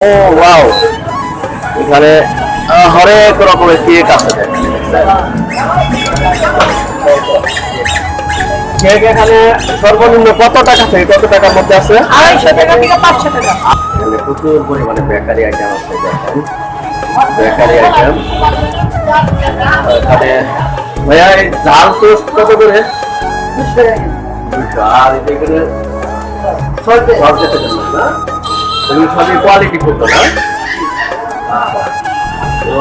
ও wow, এখানে হরেক রকমের কেক আছে। কেক এখানে সর্বনিম্ন কত টাকা থেকে কত টাকার মধ্যে আছে? 250 টাকা থেকে 500 টাকা। এখানে প্রচুর পরিমাণে বেকারি আইটেম আছে। দেখেন বেকারি আইটেম। এখানে ভাইয়া এই জাল টোস্ট কত করে? 200 টাকা। 200। আর এটা এখানে সবচেয়ে না, এগুলো সবই কোয়ালিটি করতো না। তো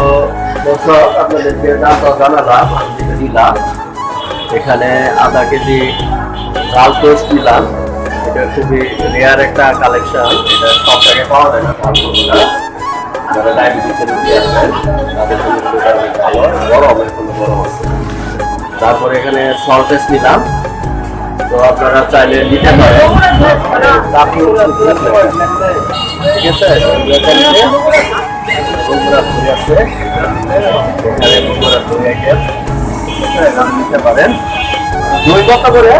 দর্শক আপনাদেরকে দামটাও জানালাম, আমি যেটা দিলাম এখানে আধা কেজি জাল টোস্ট দিলাম। এটা খুবই রেয়ার একটা কালেকশন, এটা সব জায়গায় পাওয়া যায় না। জাল টোস্টটা যারা ডায়াবেটিসের রোগী আছেন তাদের জন্য এটা অনেক ভালো, গরম এখনো গরম আছে। তারপরে এখানে সল্টেস নিলাম, তো আপনারা চাইলে নিতে পারেন। ঠিক আছে, নিতে পারেন। দই কত করে?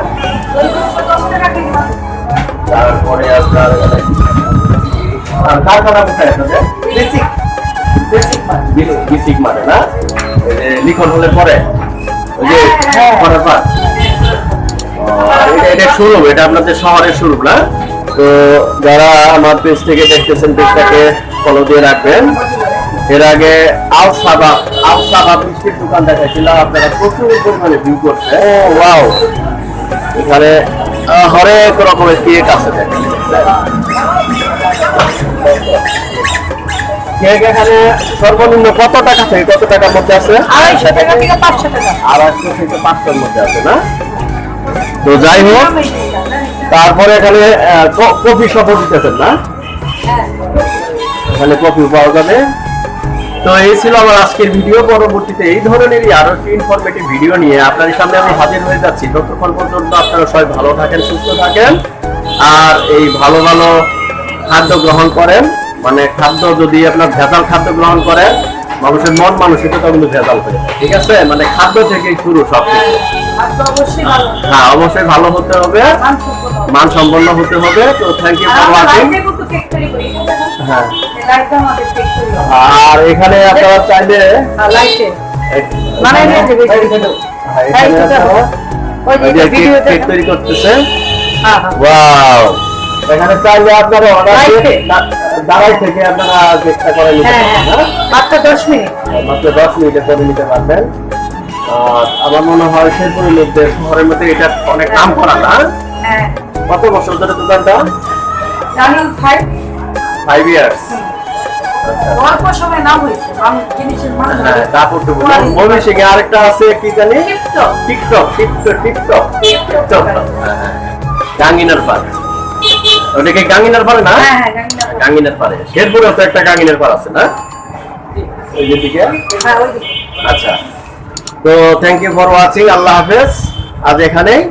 তারপরে আপনার কারখানা কোথায় আপনাদের? বেসিক মানে না, লিখন হলে পরে ওই যে এটা শোরুম, এটা আপনাদের শহরের শোরুম না? তো যারা আমার পেজ থেকে দেখতেছেন পেজটাকে ফলো দিয়ে রাখবেন। এর আগে আল সাবা মিষ্টির দোকান দেখাইছিলাম, আপনারা প্রচুর পরিমাণে ভিউ করছে। ও ওয়াও, এখানে হরেক রকমের কেক আছে। দেখেন কেক এখানে সর্বনিম্ন কত টাকা থেকে কত টাকার মধ্যে আছে? 250 টাকা থেকে 500 টাকা। 250 থেকে 500 এর মধ্যে আছে না? তো যাই হোক, তারপরে এখানে কফি শপ দিতেছেন না? এখানে কফি পাওয়া যাবে। তো এই ছিল আমার আজকের ভিডিও। পরবর্তীতে এই ধরনেরই আরো একটি ইনফরমেটিভ ভিডিও নিয়ে আপনাদের সামনে আমি হাজির হয়ে যাচ্ছি। ততক্ষণ পর্যন্ত আপনারা সবাই ভালো থাকেন, সুস্থ থাকেন, আর এই ভালো ভালো খাদ্য গ্রহণ করেন। মানে খাদ্য যদি আপনার ভেজাল খাদ্য গ্রহণ করেন, মানুষের মন মানসিকতা কিন্তু ভেজাল হয়ে যায়। ঠিক আছে, মানে খাদ্য থেকেই শুরু সবকিছু। হ্যাঁ, অবশ্যই ভালো হতে হবে, মানসম্পন্ন হতে হবে। তো থ্যাংক ইউ ফর ওয়াচিং। হ্যাঁ, আর এখানে আপনারা চাইলে কেক তৈরি করতেছে। ওয়াও, এখানে চাইলে আপনারা দাঁড়াই থেকে আপনারা চেষ্টা করে নিতে পারবেন। মাত্র 10 মিনিট, মাত্র 10 মিনিটে করে নিতে পারবেন। আমার মনে হয় শেরপুরের মধ্যে, শহরের মধ্যে এটা অনেক নাম করা না? কত বছর ধরে দোকানটা? 5 ইয়ার্স। আরেকটা আছে কি জানি, টিকটক গাঙ্গিনার পাড়। ওটা কি গাঙ্গিনার পাড়ে না? গাঙ্গিনার পাড়ে। শেরপুরে তো একটা গাঙ্গিনার পাড় আছে না? ওই দিকে। আচ্ছা, তো থ্যাংক ইউ ফর ওয়াচিং। আল্লাহ হাফেজ। আজ এখানেই।